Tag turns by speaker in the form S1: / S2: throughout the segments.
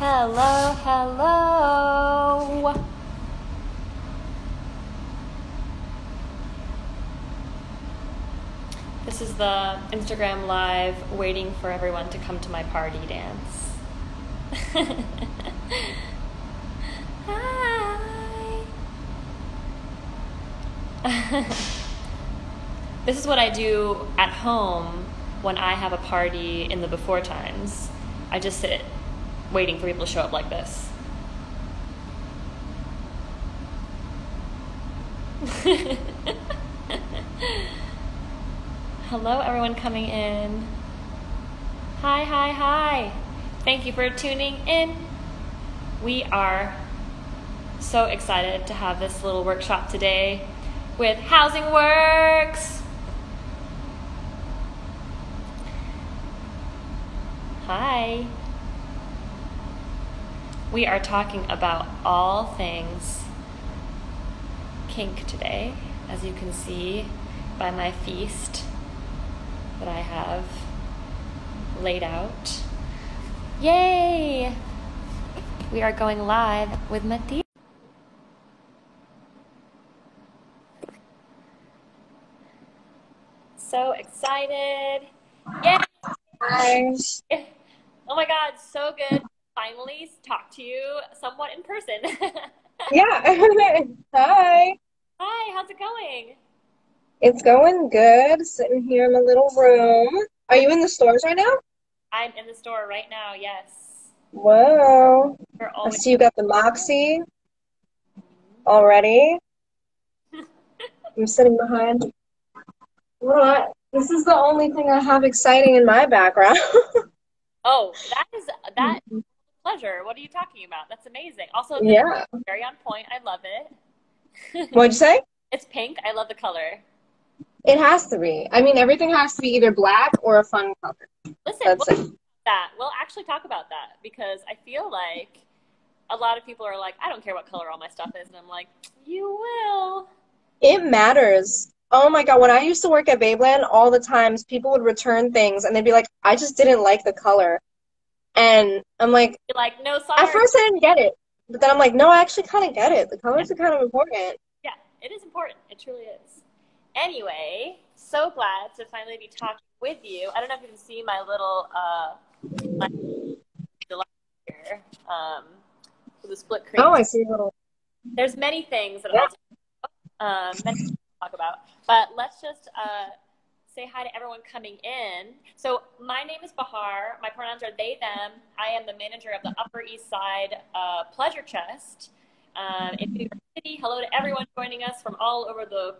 S1: Hello, hello. This is the Instagram live waiting for everyone to come to my party dance. Hi. This is what I do at home when I have a party in the before times. I just sit waiting for people to show up like this. Hello, everyone coming in. Hi, hi, hi. Thank you for tuning in. We are so excited to have this little workshop today with Housing Works. Hi. We are talking about all things kink today, as you can see by my feast that I have laid out. Yay! We are going live with Mathias. So excited. Yay!
S2: Hi.
S1: Oh my God, so good. Finally talk to you somewhat in person.
S2: Yeah. Hi.
S1: Hi, how's it going?
S2: It's going good. Sitting here in my little room. Are you in the stores right now?
S1: I'm in the store right now, yes.
S2: Whoa.
S1: We're
S2: I
S1: always
S2: see you got the Moxie already. I'm sitting behind. What? This is the only thing I have exciting in my background.
S1: Oh, that pleasure. What are you talking about? That's amazing. Also, the
S2: Yeah.
S1: very on point. I love it.
S2: What'd you say?
S1: It's pink. I love the color.
S2: It has to be. I mean, everything has to be either black or a fun color.
S1: Listen,
S2: That's it.
S1: we'll actually talk about that because I feel like a lot of people are like, I don't care what color all my stuff is, and I'm like, you will.
S2: It matters. Oh my God, when I used to work at Babeland, all the times people would return things and they'd be like, I just didn't like the color. And I'm like,
S1: You're like, no,
S2: at
S1: sorry.
S2: first I didn't get it. But then I'm like, no, I actually kind of get it. The
S1: Yeah.
S2: colors are kind of important.
S1: Yeah, it is important. It truly is. Anyway, so glad to finally be talking with you. I don't know if you can see my little delight here with the split cream.
S2: Oh, I see a little.
S1: There's many things that
S2: Yeah.
S1: many things to talk about, but let's just say hi to everyone coming in. So my name is Bahar. My pronouns are they, them. I am the manager of the Upper East Side Pleasure Chest in New York City. Hello to everyone joining us from all over the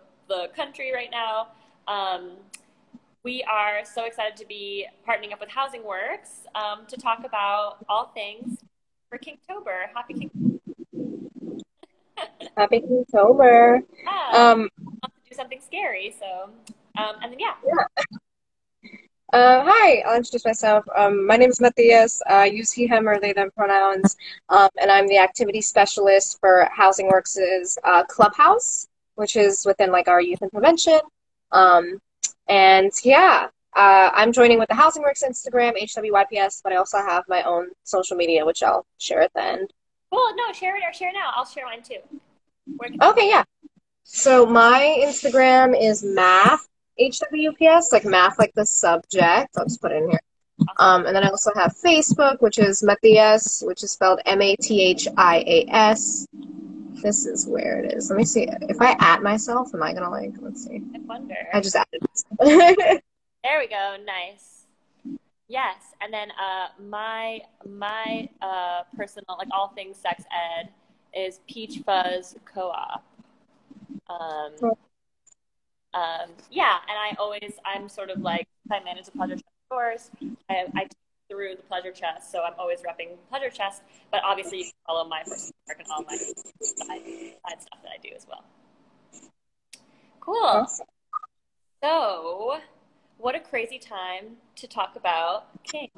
S1: country right now. We are so excited to be partnering up with Housing Works to talk about all things for Kinktober. Happy Kinktober.
S2: Happy October.
S1: Yeah, to do something scary. So, and then yeah.
S2: Hi, I'll introduce myself. My name is Mathias. I use he, him, or they, them pronouns. And I'm the activity specialist for Housing Works' Clubhouse, which is within like our youth and prevention. And yeah, I'm joining with the Housing Works Instagram, HWYPS, but I also have my own social media, which I'll share at the end.
S1: Cool. No, share it or share now. I'll share mine too.
S2: Okay, yeah. So my Instagram is math HWPS, like math, like the subject. I'll just put it in here.
S1: Awesome.
S2: And then I also have Facebook, which is Mathias, which is spelled Mathias. This is where it is. Let me see. If I add myself, am I gonna like? Let's see.
S1: I wonder.
S2: I just added myself.
S1: There we go. Nice. Yes. And then my personal, like all things sex ed, is Peach Fuzz Co-op. Yeah, and I'm sort of like, I manage the Pleasure Chest stores. I take through the Pleasure Chest, so I'm always repping Pleasure Chest, but obviously you can follow my personal work and all my side stuff that I do as well. Cool.
S2: Awesome.
S1: So, what a crazy time to talk about kink.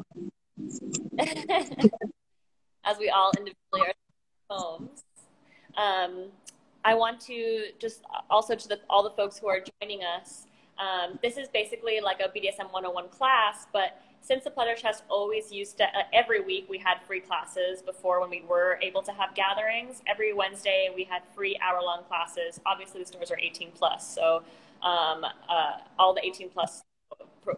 S1: As we all individually are in our homes. I want to just also to all the folks who are joining us, this is basically like a BDSM 101 class, but since the Pleasure Chest always used to, every week we had free classes before when we were able to have gatherings. Every Wednesday we had free hour-long classes. Obviously the stores are 18 plus, so all the 18 plus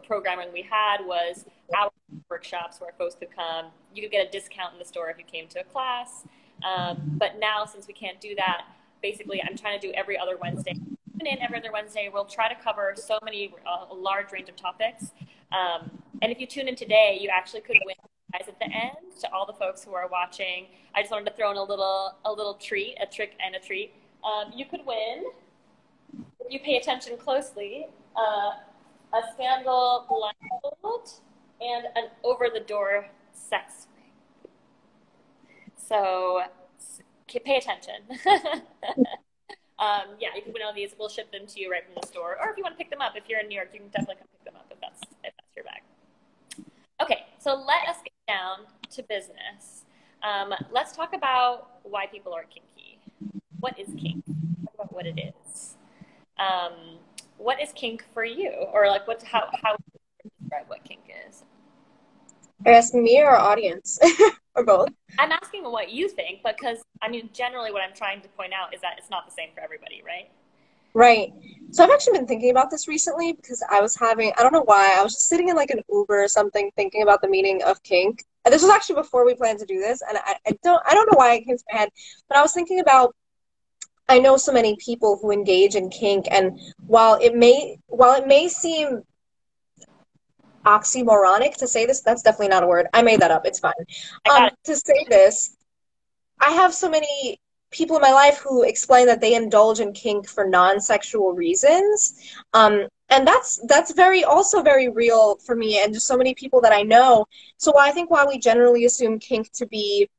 S1: programming we had was hour workshops where folks could come. You could get a discount in the store if you came to a class. But now, since we can't do that, basically I'm trying to do every other Wednesday. Tune in every other Wednesday. We'll try to cover so many, a large range of topics. And if you tune in today, you actually could win a prize at the end. To all the folks who are watching, I just wanted to throw in a little treat, a trick and a treat. You could win, if you pay attention closely, a Scandal blindfold and an over-the-door sex ring. So pay attention. Yeah, you can win all these. We'll ship them to you right from the store. Or if you want to pick them up, if you're in New York, you can definitely come pick them up if that's your bag. Okay, so let us get down to business. Let's talk about why people are kinky. What is kink? Talk about what it is. What is kink for you? Or like how would you describe what kink is?
S2: Are you asking me or our audience? Or both?
S1: I'm asking what you think, because I mean, generally what I'm trying to point out is that it's not the same for everybody, right?
S2: Right. So I've actually been thinking about this recently because I don't know why, I was just sitting in like an Uber or something thinking about the meaning of kink. And this was actually before we planned to do this, and I don't know why it came to my head, but I was thinking about, I know so many people who engage in kink, and while it may seem oxymoronic to say this, that's definitely not a word. I made that up. It's fine. To say this, I have so many people in my life who explain that they indulge in kink for non-sexual reasons. And that's also very real for me and just so many people that I know. So I think while we generally assume kink to be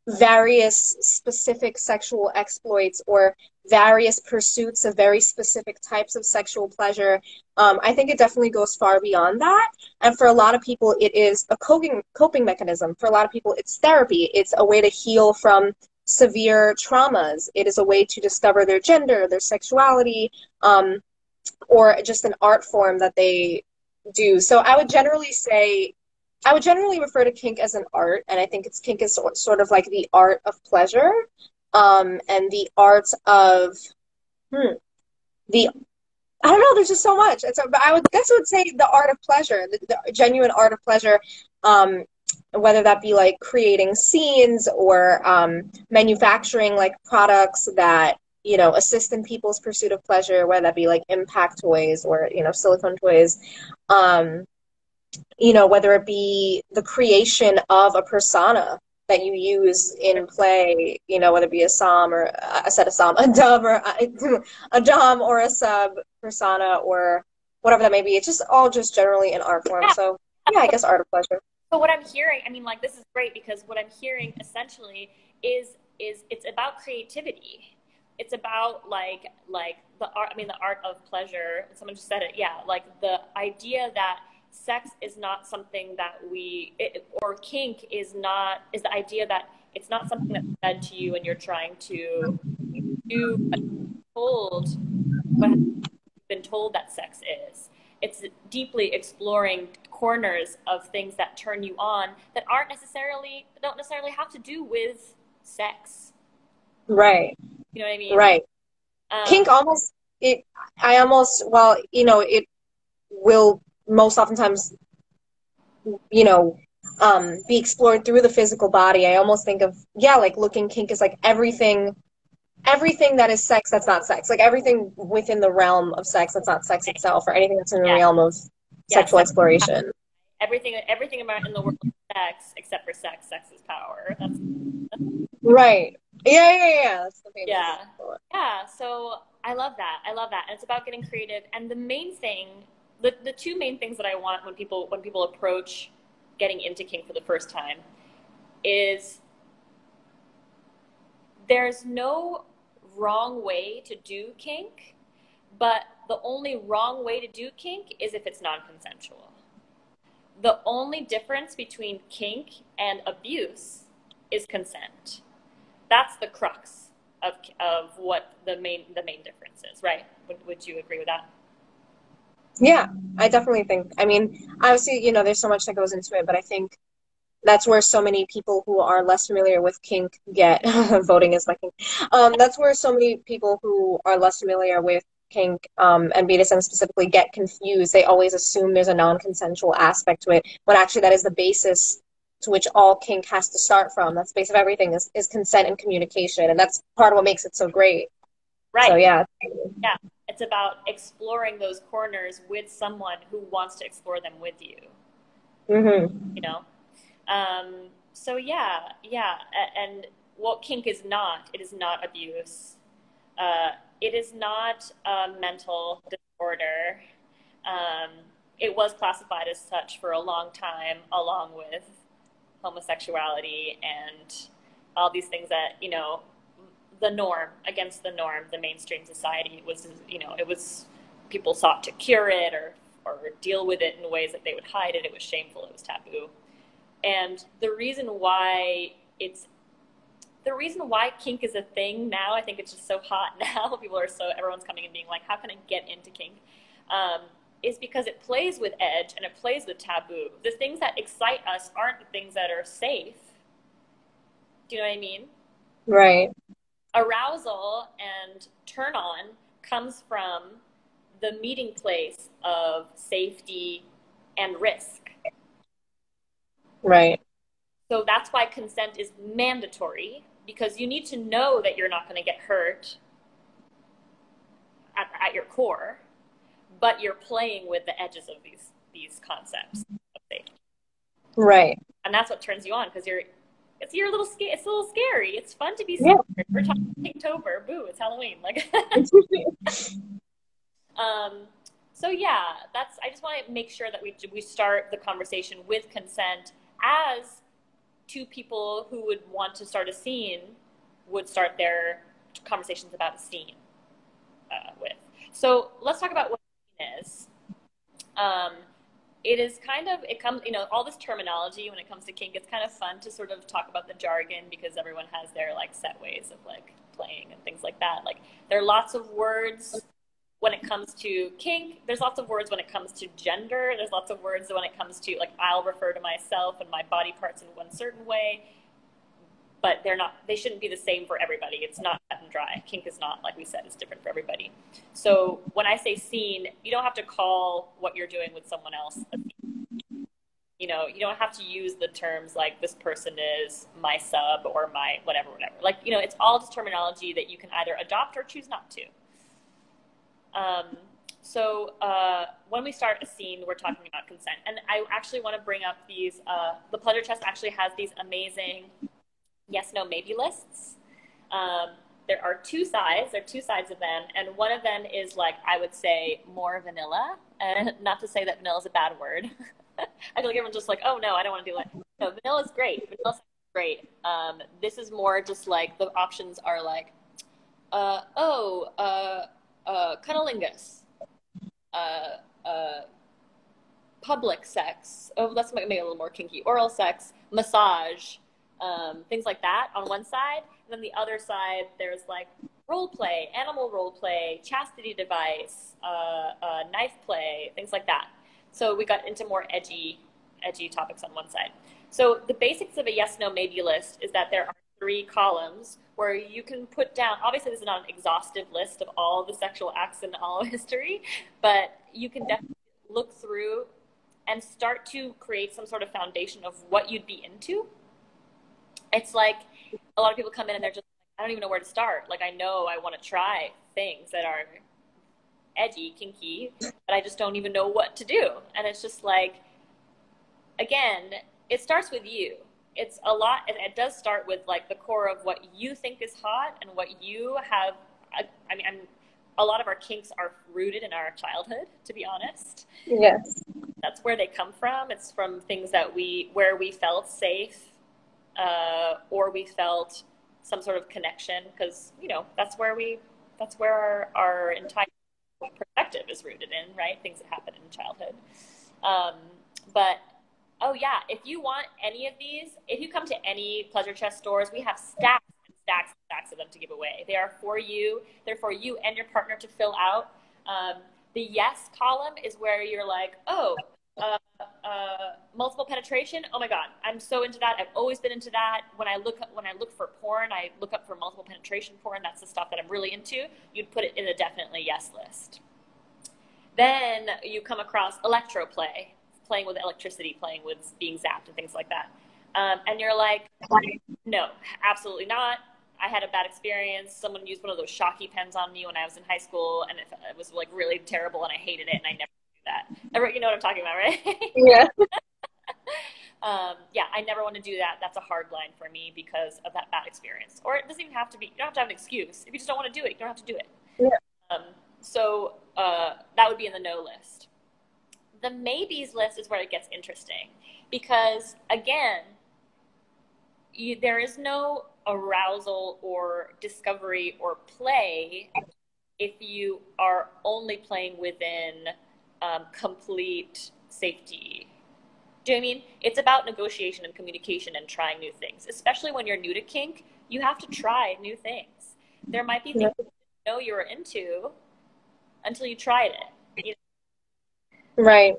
S2: various specific sexual exploits or various pursuits of very specific types of sexual pleasure, I think it definitely goes far beyond that. And for a lot of people, it is a coping mechanism. For a lot of people, it's therapy. It's a way to heal from severe traumas. It is a way to discover their gender, their sexuality, or just an art form that they do. So I would generally refer to kink as an art, and I think kink is sort of like the art of pleasure, and the art of I don't know. There's just so much. I would say the art of pleasure, the genuine art of pleasure, whether that be like creating scenes or manufacturing like products that assist in people's pursuit of pleasure, whether that be like impact toys or silicone toys. Whether it be the creation of a persona that you use in play, whether it be a dom or a dom or a sub persona or whatever that may be. It's just all just generally an art form. So yeah, I guess art of pleasure.
S1: So what I'm hearing, I mean, like, this is great because what I'm hearing essentially is it's about creativity. It's about like the art. I mean, the art of pleasure. Someone just said it. Yeah, like the idea that sex is not something that or kink is the idea that it's not something that's fed to you and you're trying to do what you've been told that sex is. It's deeply exploring corners of things that turn you on that don't necessarily have to do with sex.
S2: Right.
S1: You know what I mean?
S2: Right. Kink it will most oftentimes, be explored through the physical body. I almost think of, like looking kink is like everything that is sex that's not sex. Like everything within the realm of sex that's not sex itself, or anything that's in the realm of sexual exploration.
S1: Everything about in the world of sex, except for sex. Sex is power. That's
S2: right. Yeah. That's the main
S1: Yeah. So I love that. And it's about getting creative. And the main thing, the two main things that I want when people approach getting into kink for the first time is there's no wrong way to do kink, but the only wrong way to do kink is if it's non-consensual. The only difference between kink and abuse is consent. That's the crux of what the main difference is, right? Would you agree with that?
S2: Yeah, I definitely think. I mean, obviously, there's so much that goes into it, but I think that's where so many people who are less familiar with kink get voting is my kink. That's where so many people who are less familiar with kink and BDSM specifically get confused. They always assume there's a non-consensual aspect to it, when actually that is the basis to which all kink has to start from. That's the base of everything is consent and communication, and that's part of what makes it so great. So
S1: Right.
S2: yeah.
S1: Yeah. It's about exploring those corners with someone who wants to explore them with you,
S2: Hmm.
S1: you know? So yeah. And what kink is not, it is not abuse. It is not a mental disorder. Um, it was classified as such for a long time, along with homosexuality and all these things that, the norm, against the norm, the mainstream society was, it was, people sought to cure it or deal with it in ways that they would hide it. It was shameful. It was taboo. And the reason why kink is a thing now, I think it's just so hot now. Everyone's coming and being like, how can I get into kink? Is because it plays with edge and it plays with taboo. The things that excite us aren't the things that are safe. Do you know what I mean?
S2: Right.
S1: Arousal and turn on comes from the meeting place of safety and risk.
S2: Right.
S1: So that's why consent is mandatory, because you need to know that you're not going to get hurt at your core, but you're playing with the edges of these concepts of safety.
S2: Right.
S1: And that's what turns you on, because it's a little scary. It's fun to be
S2: Yeah.
S1: scared. We're talking Inktober. Boo, it's Halloween. Like so yeah, I just want to make sure that we start the conversation with consent, as two people who would want to start a scene would start their conversations about a scene with. So let's talk about what a scene is. It is it comes, all this terminology when it comes to kink, it's kind of fun to sort of talk about the jargon, because everyone has their like set ways of like playing and things like that. Like there are lots of words when it comes to kink. There's lots of words when it comes to gender. There's lots of words when it comes to, like, I'll refer to myself and my body parts in one certain way, but they shouldn't be the same for everybody. It's not cut and dry. Kink is not, like we said, it's different for everybody. So when I say scene, you don't have to call what you're doing with someone else a scene. You don't have to use the terms like this person is my sub or my whatever. Like, it's all just terminology that you can either adopt or choose not to. When we start a scene, we're talking about consent. And I actually want to bring up the pleasure chest actually has these amazing yes, no, maybe lists. There are two sides of them. And one of them is, like, I would say more vanilla. And not to say that vanilla is a bad word. I feel like everyone's just like, oh no, I don't want to do it. No, vanilla is great. Vanilla is great. This is more just like the options are like, cunnilingus, public sex. Oh, let's make it a little more kinky. Oral sex, massage, things like that on one side. And then the other side, there's like role play, animal role play, chastity device, knife play, things like that. So we got into more edgy topics on one side. So the basics of a yes, no, maybe list is that there are 3 columns where you can put down, obviously this is not an exhaustive list of all the sexual acts in all history, but you can definitely look through and start to create some sort of foundation of what you'd be into. It's like a lot of people come in and they're just like, I don't even know where to start. Like, I know I want to try things that are edgy, kinky, but I just don't even know what to do. And it's just like, again, it starts with you. It's a lot, and it does start with like the core of what you think is hot and what you have. I mean, a lot of our kinks are rooted in our childhood, to be honest.
S2: Yes.
S1: That's where they come from. It's from things where we felt safe, or we felt some sort of connection, because that's where our entire perspective is rooted in, right? Things that happen in childhood. But oh yeah, if you want any of these, if you come to any pleasure chest stores, we have stacks and stacks and stacks of them to give away. They are for you. They're for you and your partner to fill out. The yes column is where you're like, oh, multiple penetration. Oh my God, I'm so into that. I've always been into that. When I look for porn, I look up for multiple penetration porn. That's the stuff that I'm really into. You'd put it in a definitely yes list. Then you come across electroplay, playing with electricity, playing with being zapped and things like that. And you're like, no, absolutely not. I had a bad experience. Someone used one of those shocky pens on me when I was in high school, and it was like really terrible, and I hated it, and I never do that. You know what I'm talking about, right?
S2: Yeah.
S1: Yeah, I never want to do that. That's a hard line for me because of that bad experience. Or it doesn't even have to be, you don't have to have an excuse. If you just don't want to do it, you don't have to do it.
S2: Yeah.
S1: So that would be in the no list. The maybes list is where it gets interesting because, again, there is no arousal or discovery or play if you are only playing within complete safety. Do you know what I mean? It's about negotiation and communication and trying new things. Especially when you're new to kink, you have to try new things. There might be things you didn't know you were into until you tried it. You know?
S2: Right.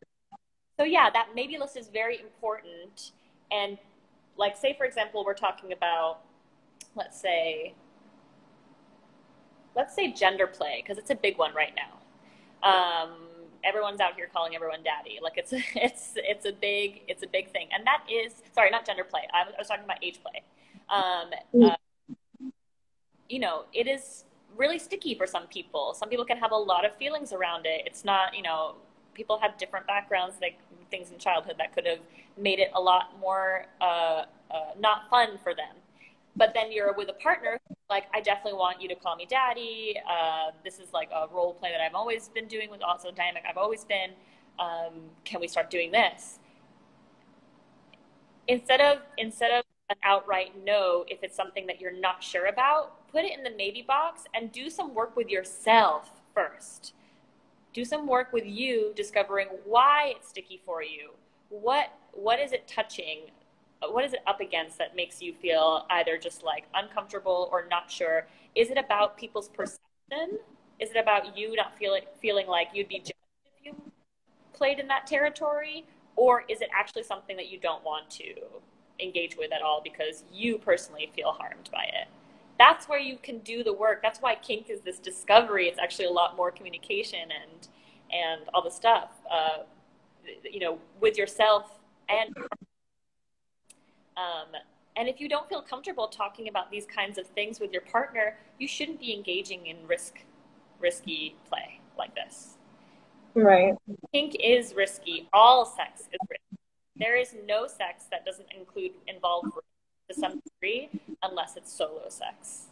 S1: So yeah, that maybe list is very important. And like, say for example, we're talking about, let's say gender play, because it's a big one right now. Everyone's out here calling everyone daddy. Like it's a big thing. And that is, sorry, not gender play. I was talking about age play. You know, it is really sticky for some people. Some people can have a lot of feelings around it. It's not, you know, people have different backgrounds, like things in childhood that could have made it a lot more not fun for them. But then you're with a partner, like, I definitely want you to call me daddy. This is like a role play that I've always been doing with also dynamic. I've always been, can we start doing this? Instead of an outright no, if it's something that you're not sure about, put it in the maybe box and do some work with yourself first. Do some work with you discovering why it's sticky for you. What is it touching? What is it up against that makes you feel either just like uncomfortable or not sure? Is it about people's perception? Is it about you not feeling like you'd be judged if you played in that territory? Or is it actually something that you don't want to engage with at all because you personally feel harmed by it? That's where you can do the work. That's why kink is this discovery. It's actually a lot more communication and all the stuff, you know, with yourself and if you don't feel comfortable talking about these kinds of things with your partner, you shouldn't be engaging in risky play like this.
S2: Right.
S1: Kink is risky. All sex is risky. There is no sex that doesn't involve risk to some degree unless it's solo sex.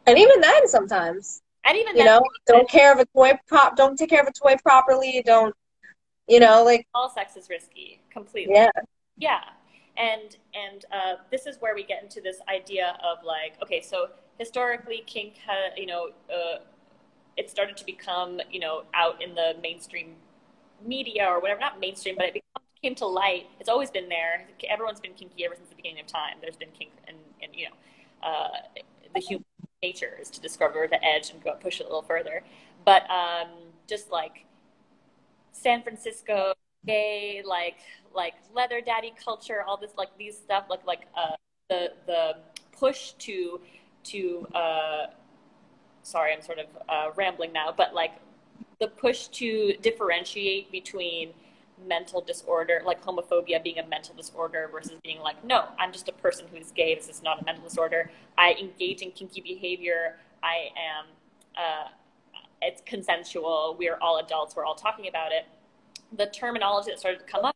S2: And even then, sometimes.
S1: And even
S2: you know, don't take care of a toy properly. Don't, you know, like,
S1: all sex is risky completely. Yeah. And this is where we get into this idea of like, okay, so historically kink had, you know, it started to become, you know, out in the mainstream media or whatever, not mainstream, but it came to light. It's always been there. Everyone's been kinky ever since the beginning of time. There's been kink and you know, the human nature is to discover the edge and go push it a little further. But just like San Francisco gay, like leather daddy culture, all this, like these stuff, like the push to sorry, I'm sort of rambling now, but like the push to differentiate between mental disorder, like homophobia being a mental disorder versus being like, no, I'm just a person who's gay. This is not a mental disorder. I engage in kinky behavior. I am, it's consensual. We are all adults. We're all talking about it. The terminology that started to come up,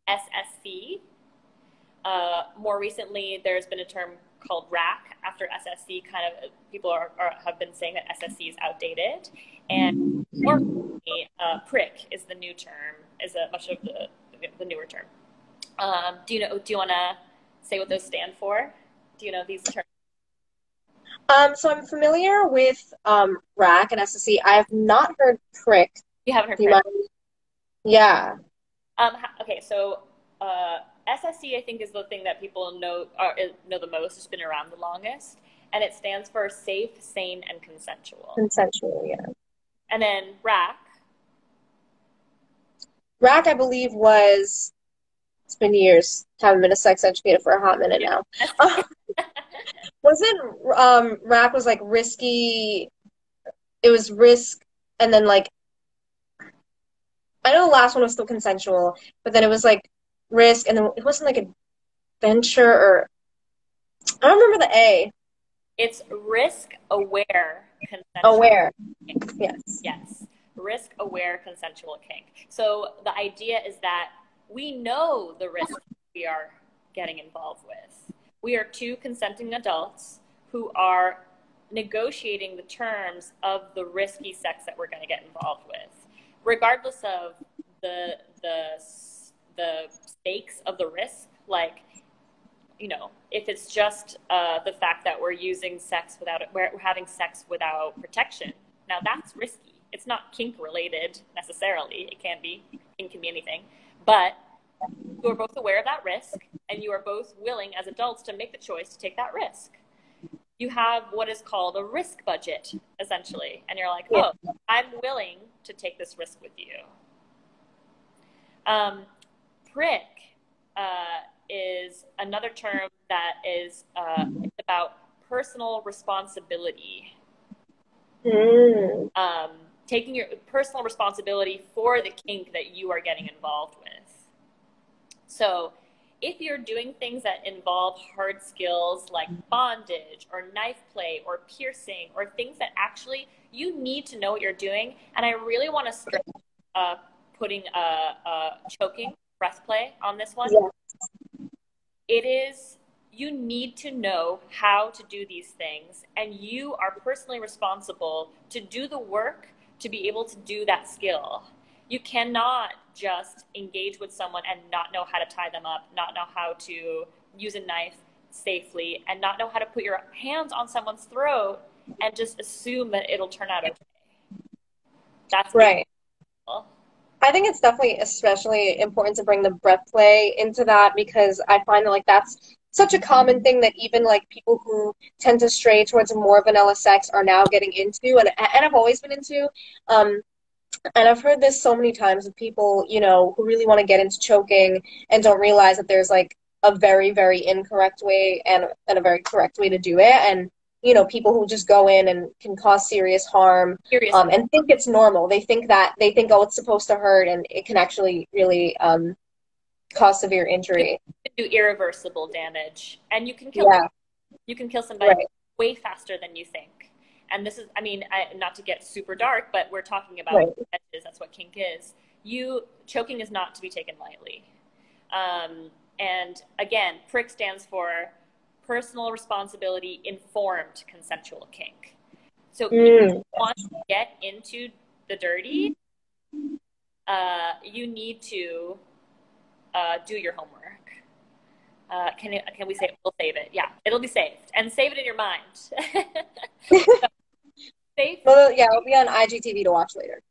S1: SSC. More recently, there's been a term called RAC after SSC. Kind of people have been saying that SSC is outdated, and more recently, prick is the new term. Is a much of the newer term. Do you want to say what those stand for? Do you know these terms?
S2: So I'm familiar with RAC and SSC. I have not heard prick.
S1: You haven't heard prick?
S2: Yeah.
S1: Okay, so SSC I think is the thing that people know the most. It's been around the longest, and it stands for safe, sane, and consensual.
S2: Consensual, yeah.
S1: And then rack.
S2: Rack, I believe, was, it's been years. Haven't been a sex educator for a hot minute now. Wasn't rack was like risky, it was risk, and then like, I know the last one was still consensual, but then it was like risk, and then it wasn't like adventure, or I don't remember the A.
S1: It's risk-aware consensual.
S2: Aware.
S1: Kink.
S2: Yes.
S1: Yes. Risk-aware consensual kink. So the idea is that we know the risk we are getting involved with. We are two consenting adults who are negotiating the terms of the risky sex that we're going to get involved with, regardless of the stakes of the risk. Like, you know, if it's just the fact that we're using sex without, we're having sex without protection, now that's risky. It's not kink related necessarily. It can be. Kink can be anything. But you are both aware of that risk, and you are both willing as adults to make the choice to take that risk. You have what is called a risk budget, essentially. And you're like, oh, I'm willing to take this risk with you. Prick is another term that is about personal responsibility. Taking your personal responsibility for the kink that you are getting involved with. So if you're doing things that involve hard skills like bondage or knife play or piercing or things that actually you need to know what you're doing, and I really want to stress putting choking, breath play on this one.
S2: Yeah.
S1: It is, you need to know how to do these things, and you are personally responsible to do the work to be able to do that skill. You cannot just engage with someone and not know how to tie them up, not know how to use a knife safely, and not know how to put your hands on someone's throat and just assume that it'll turn out okay. That's
S2: right.
S1: Beautiful.
S2: I think it's definitely especially important to bring the breath play into that, because I find that like that's such a common thing that even like people who tend to stray towards more vanilla sex are now getting into, and I've always been into. And I've heard this so many times with people, you know, who really want to get into choking and don't realize that there's like a very, very incorrect way and a very correct way to do it. And, you know, people who just go in and can cause serious harm and think it's normal. They think, oh, it's supposed to hurt, and it can actually really cause severe injury.
S1: You can do irreversible damage, and you can kill you can kill somebody way faster than you think. And this is, I mean, not to get super dark, but we're talking about edges. That's what kink is. Choking is not to be taken lightly. And again, PRIC stands for Personal Responsibility Informed Consensual Kink. So if you want to get into the dirty, you need to do your homework. Can we say we'll save it? Yeah, it'll be saved, and save it in your mind.
S2: Well, yeah, it'll be on IGTV to watch later.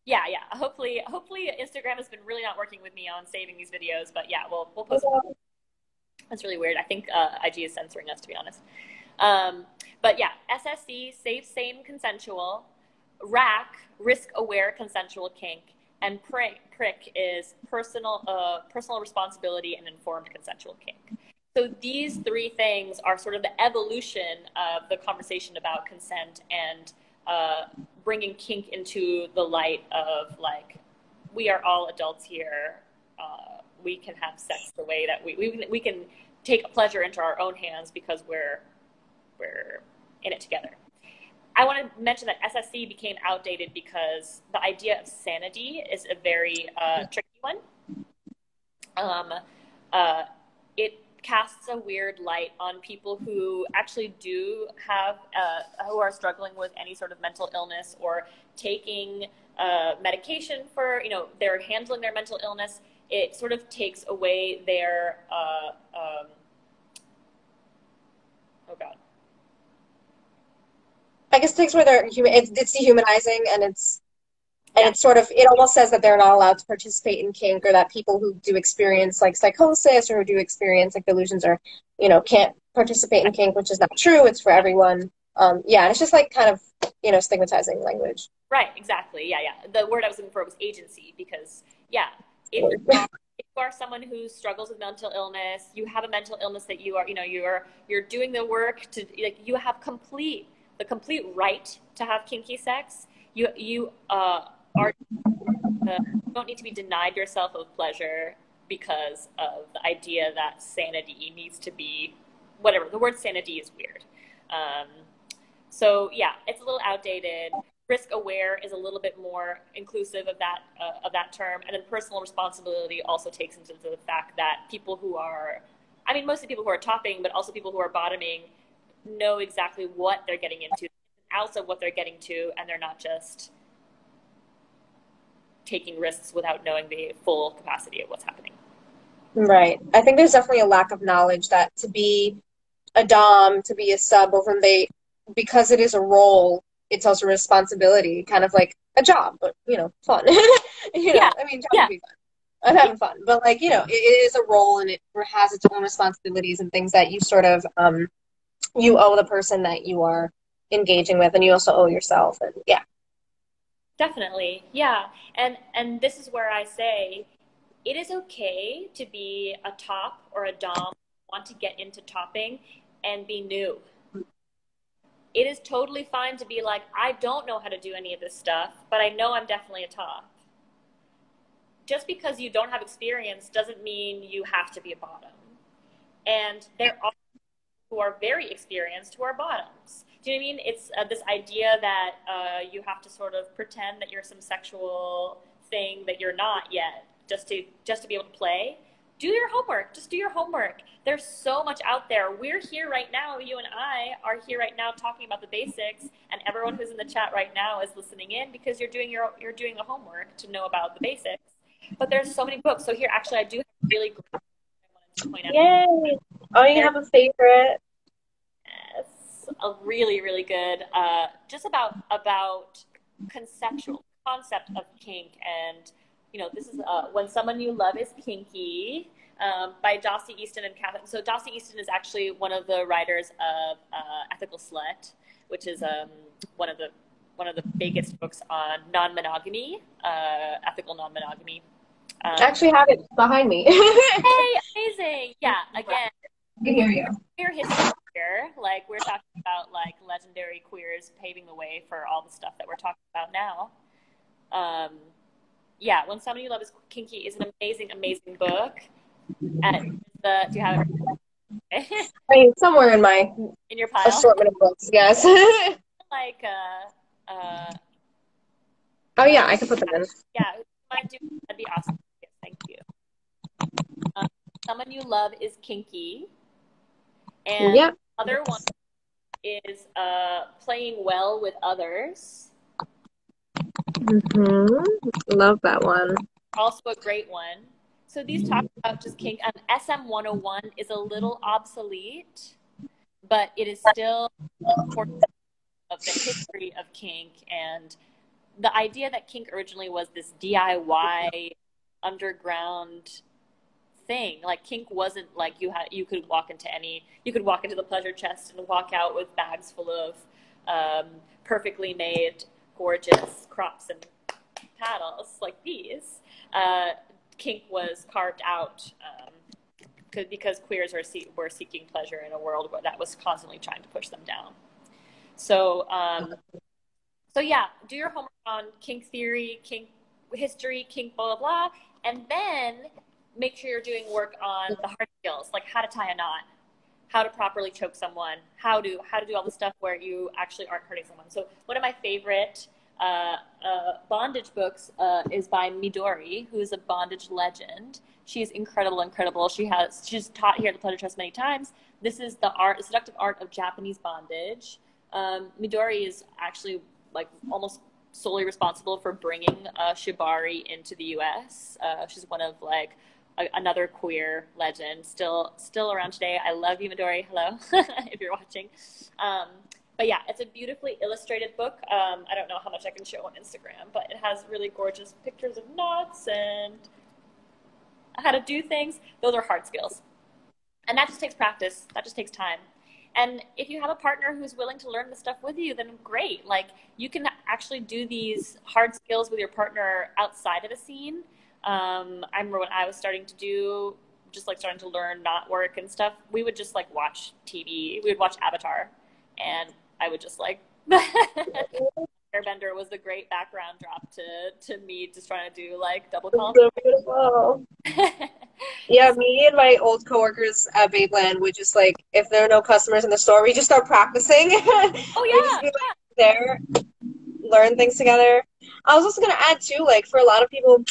S1: Yeah. Hopefully Instagram has been really not working with me on saving these videos, but yeah, we'll post them. That's really weird. I think IG is censoring us, to be honest. But yeah, SSC, safe, sane, consensual. RAC, risk-aware consensual kink. And PRIC is personal responsibility and informed consensual kink. So these three things are sort of the evolution of the conversation about consent and bringing kink into the light of, like, we are all adults here. We can have sex the way that we can take pleasure into our own hands because we're in it together. I want to mention that SSC became outdated because the idea of sanity is a very tricky one. It casts a weird light on people who actually do have, who are struggling with any sort of mental illness or taking medication for, they're handling their mental illness. It sort of takes away their, oh God.
S2: I guess it takes away their, it's dehumanizing, and it's sort of, it almost says that they're not allowed to participate in kink, or that people who do experience like psychosis or who do experience like delusions or, can't participate in kink, which is not true. It's for everyone. And it's just like kind of, stigmatizing language.
S1: Right, exactly. Yeah, yeah. The word I was looking for was agency because, yeah, if if you are someone who struggles with mental illness, you have a mental illness that you are, you're doing the work to, like, you have the complete right to have kinky sex. You are don't need to be denied yourself of pleasure because of the idea that sanity needs to be whatever. The word sanity is weird. Um, so yeah, it's a little outdated. Risk aware is a little bit more inclusive of that term, and then personal responsibility also takes into the fact that people who are, I mean, mostly people who are topping, but also people who are bottoming, know exactly what they're getting into, outs of what they're getting to, and they're not just taking risks without knowing the full capacity of what's happening.
S2: Right. I think there's definitely a lack of knowledge that to be a dom, to be a sub, because it is a role, it's also a responsibility, kind of like a job, but fun.
S1: Yeah,
S2: I mean, jobs
S1: yeah,
S2: would be fun. I'm having fun, but like, it is a role and it has its own responsibilities and things that you sort of you owe the person that you are engaging with, and you also owe yourself, and yeah.
S1: definitely. Yeah. And this is where I say it is okay to be a top or a dom, want to get into topping and be new. It is totally fine to be like, I don't know how to do any of this stuff, but I know I'm definitely a top. Just because you don't have experience doesn't mean you have to be a bottom. And there are people who are very experienced who are bottoms. Do you know what I mean? It's this idea that you have to sort of pretend that you're some sexual thing that you're not yet, just to be able to play. Do your homework. Just do your homework. There's so much out there. We're here right now. You and I are here right now talking about the basics, and everyone who's in the chat right now is listening in because you're doing the homework to know about the basics. But there's so many books. So here, actually, I do have a really great book I wanted to point out.
S2: Yay! Oh, you have a favorite?
S1: Yes, a really, really good, just about conceptual concept of kink. And this is When Someone You Love Is Kinky, by Dossie Easton and Catherine. So Dossie Easton is actually one of the writers of Ethical Slut, which is one of the biggest books on non-monogamy, ethical non-monogamy.
S2: I actually have it behind me.
S1: Hey, amazing! Yeah, again,
S2: I hear you.
S1: queer history here. Like, we're talking about like legendary queers paving the way for all the stuff that we're talking about now. Yeah, When Someone You Love Is Kinky is an amazing, amazing book. And do you have it?
S2: I mean, somewhere in my
S1: In your pile?
S2: assortment of books, yes.
S1: Like,
S2: oh yeah, I can put them in.
S1: Yeah, if you want to do that'd be awesome. Yes, thank you. Someone You Love Is Kinky. And
S2: Yeah.
S1: the other one is Playing Well with Others.
S2: Love that one.
S1: Also a great one. So these talk about just kink. SM 101 is a little obsolete, but it is still important of the history of kink and the idea that kink originally was this DIY underground thing. Like, kink wasn't like you could walk into the pleasure chest and walk out with bags full of perfectly made gorgeous crops and paddles like these. Kink was carved out because queers were seeking pleasure in a world that was constantly trying to push them down. So yeah, do your homework on kink theory, kink history, kink blah, blah, blah, and then make sure you're doing work on the hard skills, like how to tie a knot, how to properly choke someone, how to do all the stuff where you actually aren't hurting someone. So one of my favorite bondage books is by Midori, who is a bondage legend. She's incredible, incredible. She's taught here at the Pleasure Trust many times. This is the seductive art of Japanese bondage. Midori is actually like almost solely responsible for bringing shibari into the U.S. She's one of like another queer legend, still around today. I love you, Midori. Hello, if you're watching. But yeah, it's a beautifully illustrated book. I don't know how much I can show on Instagram, but it has really gorgeous pictures of knots and how to do things. Those are hard skills. And that just takes practice. That just takes time. And if you have a partner who's willing to learn the stuff with you, then great. Like, you can actually do these hard skills with your partner outside of a scene. I remember when I was starting to do, just like starting to learn knot work and stuff, we would just like watch TV. We would watch Avatar, and I would just like Airbender was the great background drop to me just trying to do like double column.
S2: So beautiful. Yeah, me and my old coworkers at Babeland would just like, if there are no customers in the store, we just start practicing.
S1: Oh
S2: We just
S1: yeah,
S2: be like there, learn things together. I was also gonna add too, like for a lot of people,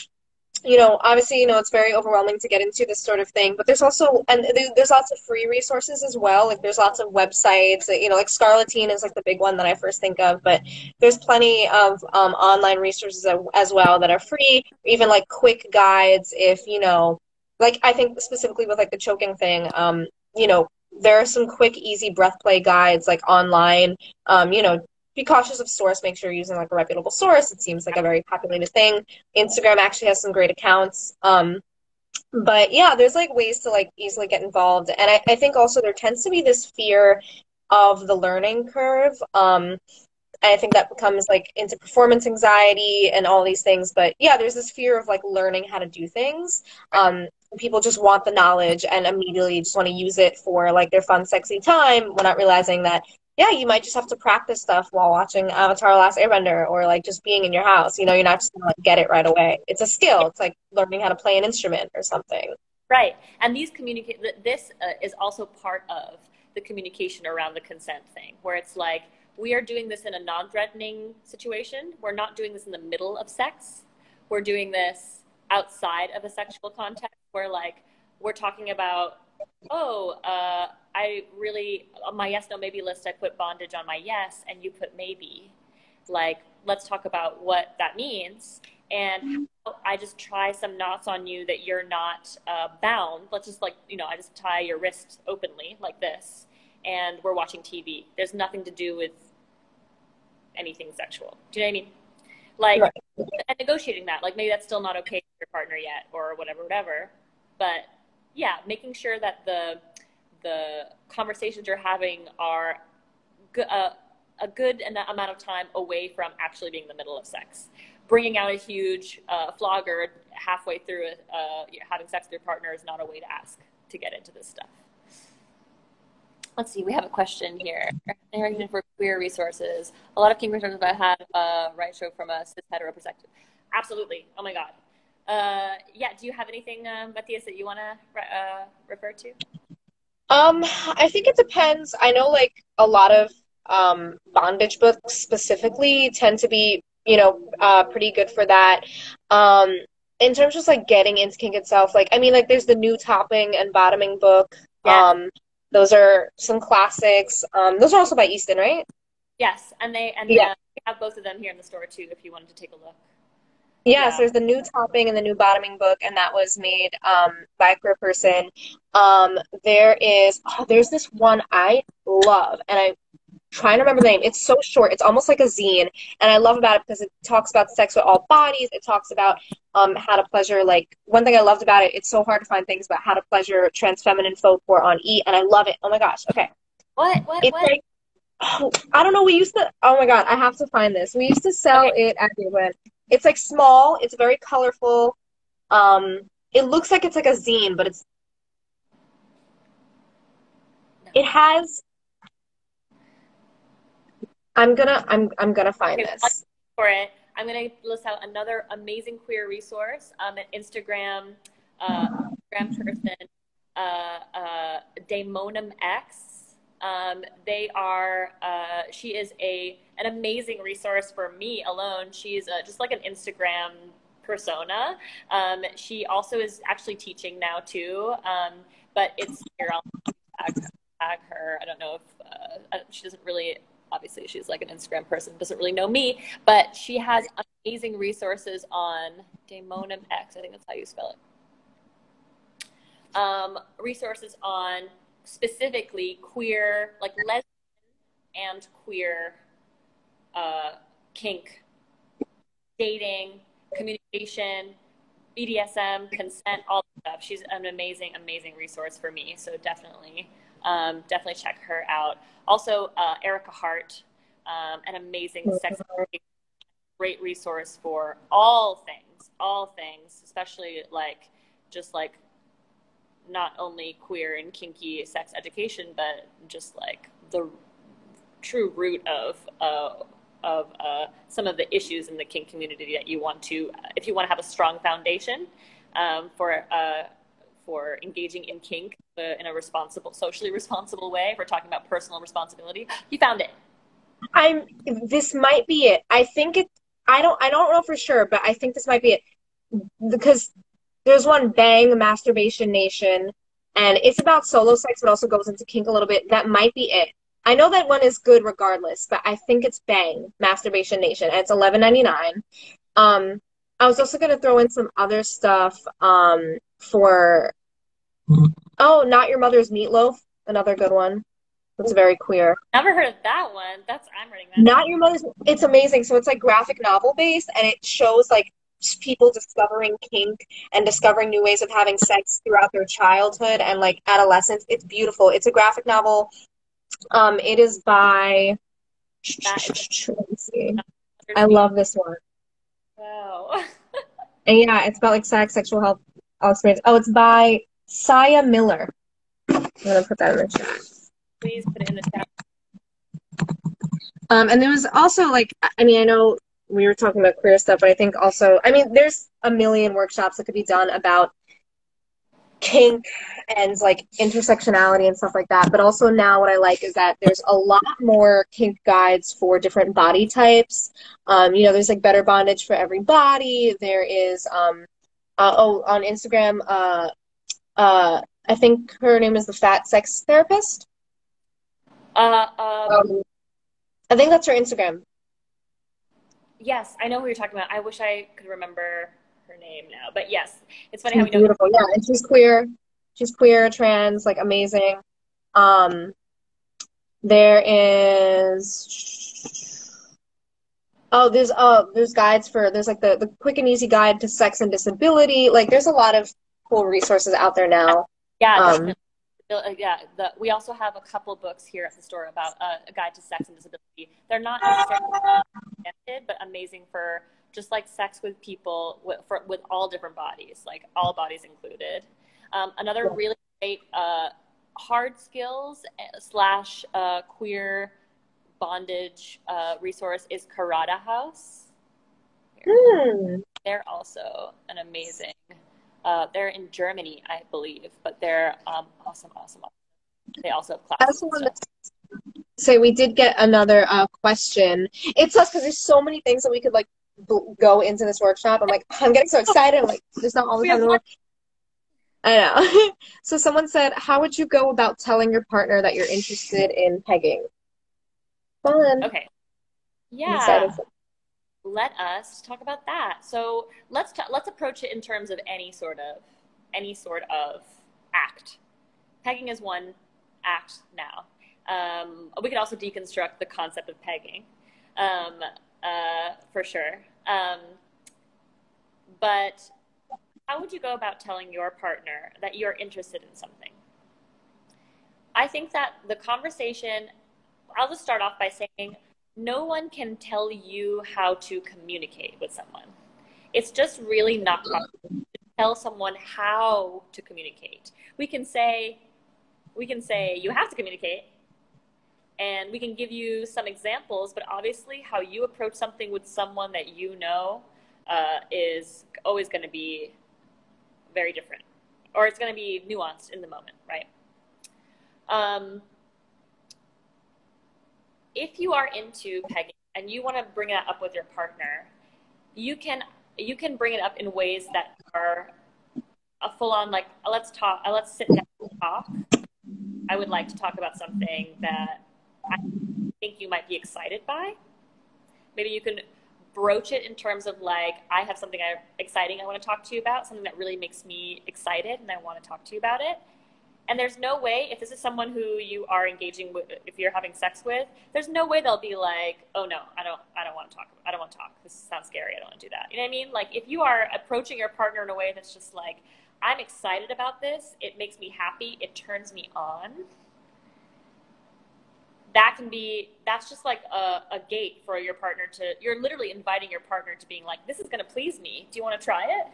S2: obviously, it's very overwhelming to get into this sort of thing, but there's also, and there's lots of free resources as well. Like there's lots of websites that, like Scarletine is like the big one that I first think of, but there's plenty of online resources as well that are free, even like quick guides if, like I think specifically with like the choking thing, there are some quick, easy breath play guides like online, be cautious of source. Make sure you're using like a reputable source. It seems like a very populated thing. Instagram actually has some great accounts. But yeah, there's like ways to like easily get involved. And I think also there tends to be this fear of the learning curve. And I think that becomes like into performance anxiety and all these things. But yeah, there's this fear of like learning how to do things. People just want the knowledge and immediately just want to use it for like their fun, sexy time. We're not realizing that, yeah, you might just have to practice stuff while watching Avatar: The Last Airbender or like just being in your house. You're not just gonna like get it right away. It's a skill. It's like learning how to play an instrument or something.
S1: right. And this is also part of the communication around the consent thing, where it's like we are doing this in a non-threatening situation. We're not doing this in the middle of sex. We're doing this outside of a sexual context, where like we're talking about, oh, I really, on my yes, no, maybe list, I put bondage on my yes, and you put maybe. Like, let's talk about what that means. And how I just try some knots on you that you're not bound. Let's just like, I just tie your wrist openly like this, and we're watching TV. There's nothing to do with anything sexual. Do you know what I mean? Like,
S2: Right.
S1: and negotiating that, like maybe that's still not okay for your partner yet, or whatever. But yeah, making sure that the conversations you're having are a good amount of time away from actually being in the middle of sex. Bringing out a huge flogger halfway through having sex with your partner is not a way to ask to get into this stuff. Let's see, we have a question here. Encouragement for queer resources. A lot of kink resources I have right show from a cis hetero perspective. Absolutely. Oh my God. Yeah, do you have anything, Mathias, that you want to refer to?
S2: I think it depends. I know like a lot of bondage books specifically tend to be, pretty good for that. In terms of just like getting into kink itself, like I mean like there's the new topping and bottoming book.
S1: Yes.
S2: Those are some classics. Those are also by Easton, right?
S1: Yes, and
S2: Yeah.
S1: we have both of them here in the store too if you wanted to take a look.
S2: Yes,
S1: Yeah.
S2: there's the new topping and the new bottoming book, and that was made by a queer person. There's this one I love, and I'm trying to remember the name. It's so short. It's almost like a zine, and I love about it because it talks about sex with all bodies. It talks about how to pleasure. Like one thing I loved about it, it's so hard to find things about how to pleasure trans feminine folk who are on E, and I love it. Oh my gosh. Okay.
S1: What?
S2: It's like, oh, I don't know. We used to. Oh my God, I have to find this. We used to sell
S1: Okay.
S2: it at Goodwin. It's like small. It's very colorful. It looks like it's like a zine, but it has. I'm gonna find
S1: Okay, well,
S2: this.
S1: for it, I'm going to list out another amazing queer resource, an Instagram person, Daemonum X. She is an amazing resource for me alone. She's just like an Instagram persona. She also is actually teaching now too, but it's here. I'll tag her. I don't know if she doesn't really. Obviously, she's like an Instagram person, doesn't really know me, but she has amazing resources on Daemonum X. I think that's how you spell it. Resources on specifically queer, like lesbian and queer kink, dating, communication, BDSM, consent, all that stuff. She's an amazing, amazing resource for me. So definitely Definitely check her out. Also, Erica Hart, an amazing sex educator, great resource for all things, especially like just like not only queer and kinky sex education, but just like the true root of some of the issues in the kink community that you want to, if you want to have a strong foundation for engaging in kink in a responsible, socially responsible way. If we're talking about personal responsibility, you found it.
S2: This might be it. I don't know for sure, but I think this might be it. Because there's one, Bang, Masturbation Nation, and it's about solo sex, but also goes into kink a little bit. That might be it. I know that one is good regardless, but I think it's Bang, Masturbation Nation, and it's $11.99. I was also gonna throw in some other stuff for Not Your Mother's Meatloaf, another good one. It's very queer.
S1: Never heard of that one. I'm reading that.
S2: Not Your Mother's, it's amazing. So it's like graphic novel based, and it shows like people discovering kink and discovering new ways of having sex throughout their childhood and like adolescence. It's beautiful. It's a graphic novel. It is by, let me see. I love this one.
S1: Wow.
S2: And yeah, it's about like sex, sexual health, all experience. Oh, it's by Saya Miller. I'm gonna put that in the chat.
S1: Please put it in the chat.
S2: And there was also like, I mean, I know we were talking about queer stuff, but I think also, I mean, there's a million workshops that could be done about kink and like intersectionality and stuff like that. But also now what I like is that there's a lot more kink guides for different body types. You know, there's like better bondage for every body. There is, on Instagram, I think her name is the Fat Sex Therapist. I think that's her Instagram.
S1: Yes, I know who you're talking about. I wish I could remember her name now, but yes, it's funny how we know.
S2: Beautiful, yeah, and she's queer. She's queer, trans, like amazing. There is there's guides for there's like the quick and easy guide to sex and disability. Like there's a lot of cool resources out there now.
S1: Yeah, we also have a couple books here at the store about a guide to sex and disability. They're not necessarily intended, but amazing for just like sex with people with all different bodies, like all bodies included. Another really great hard skills / queer bondage resource is Karada House. They're also an amazing. They're in Germany, I believe, but they're awesome. They also have classes.
S2: So we did get another question. It's us because there's so many things that we could like go into this workshop. I'm like, I'm getting so excited. I'm like, there's not all the time to work. I know. So someone said, how would you go about telling your partner that you're interested in pegging? Fun.
S1: Okay. Yeah. Let us talk about that. So let's approach it in terms of any sort of act. Pegging is one act now. We could also deconstruct the concept of pegging, for sure. But how would you go about telling your partner that you're interested in something? I think that the conversation, I'll just start off by saying, no one can tell you how to communicate with someone. It's just really not possible to tell someone how to communicate. We can say you have to communicate, and we can give you some examples, but obviously how you approach something with someone that you know is always going to be very different, or it's going to be nuanced in the moment, right? If you are into pegging and you want to bring that up with your partner, you can bring it up in ways that are a full-on, like, let's sit down and talk. I would like to talk about something that I think you might be excited by. Maybe you can broach it in terms of like, I have something exciting I want to talk to you about, something that really makes me excited and I want to talk to you about it. And there's no way, if this is someone who you are engaging with, if you're having sex with, there's no way they'll be like, oh no, I don't want to talk. I don't want to talk. This sounds scary. I don't want to do that. You know what I mean? Like if you are approaching your partner in a way that's just like, I'm excited about this. It makes me happy. It turns me on. that's just like a gate for your partner you're literally inviting your partner to being like, this is going to please me. Do you want to try it?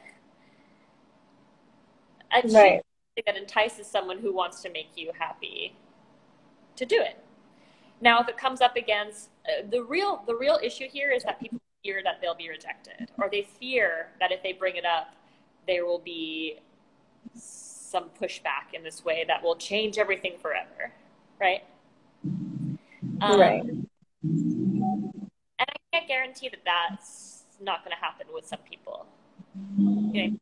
S1: It should be something that entices someone who wants to make you happy to do it. Now, if it comes up against the real issue here is that people fear that they'll be rejected, or they fear that if they bring it up, there will be some pushback in this way that will change everything forever, right?
S2: Right.
S1: And I can't guarantee that that's not going to happen with some people. Okay?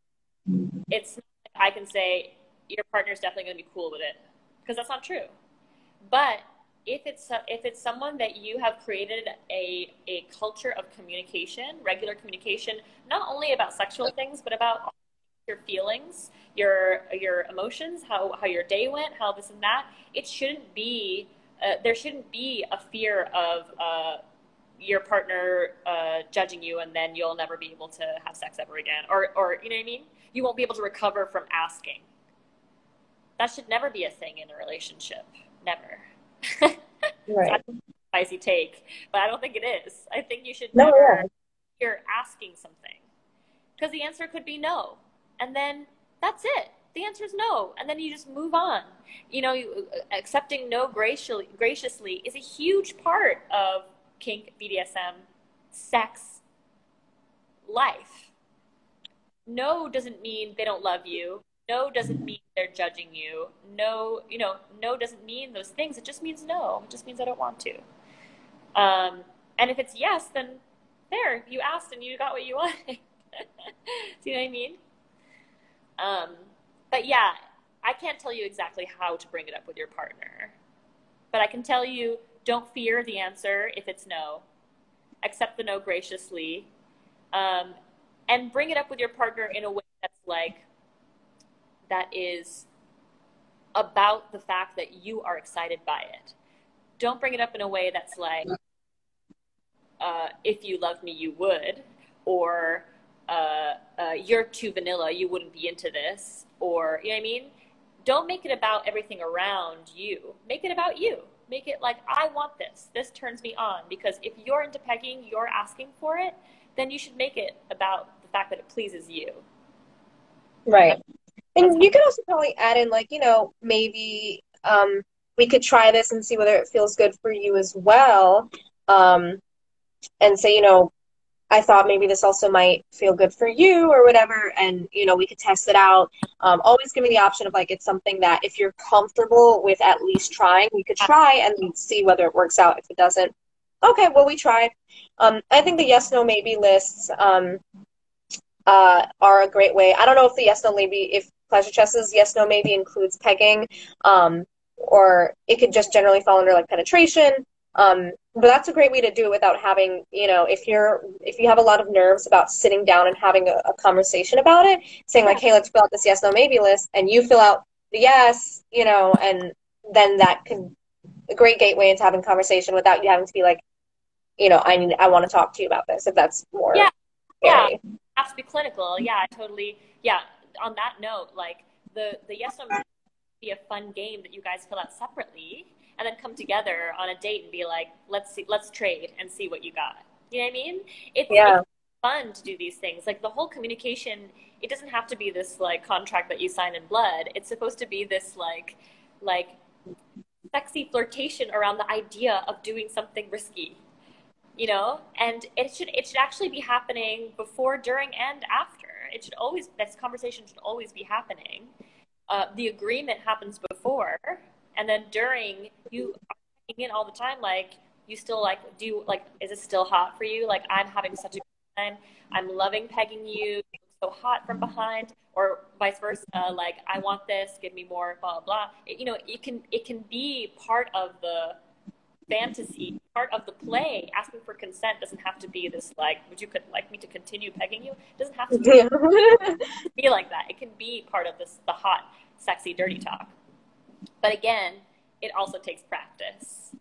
S1: It's not like I can say your partner's definitely going to be cool with it, because that's not true. But if it's someone that you have created a culture of communication, regular communication, not only about sexual things, but about your feelings, your emotions, how your day went, how this and that, it shouldn't be there shouldn't be a fear of your partner judging you, and then you'll never be able to have sex ever again, or you know what I mean? You won't be able to recover from asking. That should never be a thing in a relationship. Never.
S2: Right.
S1: So spicy take, but I don't think it is. I think you should
S2: No,
S1: never
S2: yeah.
S1: you're asking something, because the answer could be no, and then that's it. The answer is no, and then you just move on. You know, accepting no graciously is a huge part of kink, BDSM, sex, life. No doesn't mean they don't love you. No doesn't mean they're judging you. No, no doesn't mean those things. It just means no. It just means I don't want to. And if it's yes, then there, you asked and you got what you wanted. Do you know what I mean? But yeah, I can't tell you exactly how to bring it up with your partner. But I can tell you, don't fear the answer if it's no. Accept the no graciously. And bring it up with your partner in a way that is about the fact that you are excited by it. Don't bring it up in a way that's like, if you loved me, you would, or you're too vanilla, you wouldn't be into this, or, you know what I mean? Don't make it about everything around you. Make it about you. Make it like, I want this. This turns me on. Because if you're into pegging, you're asking for it, then you should make it about the fact that it pleases you.
S2: Right. And you could also probably add in, like, maybe we could try this and see whether it feels good for you as well. And say, I thought maybe this also might feel good for you or whatever. And, we could test it out. Always give me the option of, like, it's something that if you're comfortable with at least trying, we could try and see whether it works out. If it doesn't, okay, well, we tried. I think the yes, no, maybe lists are a great way. I don't know if the yes, no, maybe, if Pleasure Chess's yes, no, maybe includes pegging, or it could just generally fall under, like, penetration. But that's a great way to do it without having, if you have a lot of nerves about sitting down and having a conversation about it, saying like, hey, let's fill out this yes, no, maybe list, and you fill out the yes, and then that can a great gateway into having conversation without you having to be like, I want to talk to you about this, if that's more scary.
S1: Yeah, have to be clinical. Yeah, totally. Yeah. On that note, like the yes, no, maybe be a fun game that you guys fill out separately, and then come together on a date and be like, let's trade and see what you got. You know what I mean? It's fun to do these things. Like the whole communication, it doesn't have to be this like contract that you sign in blood. It's supposed to be this like sexy flirtation around the idea of doing something risky, and it should actually be happening before, during, and after. This conversation should always be happening. The agreement happens before, and then during, you are checking in all the time, like, you still like, is it still hot for you? Like, I'm having such a good time. I'm loving pegging you. You look so hot from behind, or vice versa. Like, I want this, give me more, blah, blah. It can be part of the fantasy, part of the play. Asking for consent doesn't have to be this, like, would you like me to continue pegging you? It doesn't have to be like that. It can be part of the hot, sexy, dirty talk. But again, it also takes practice.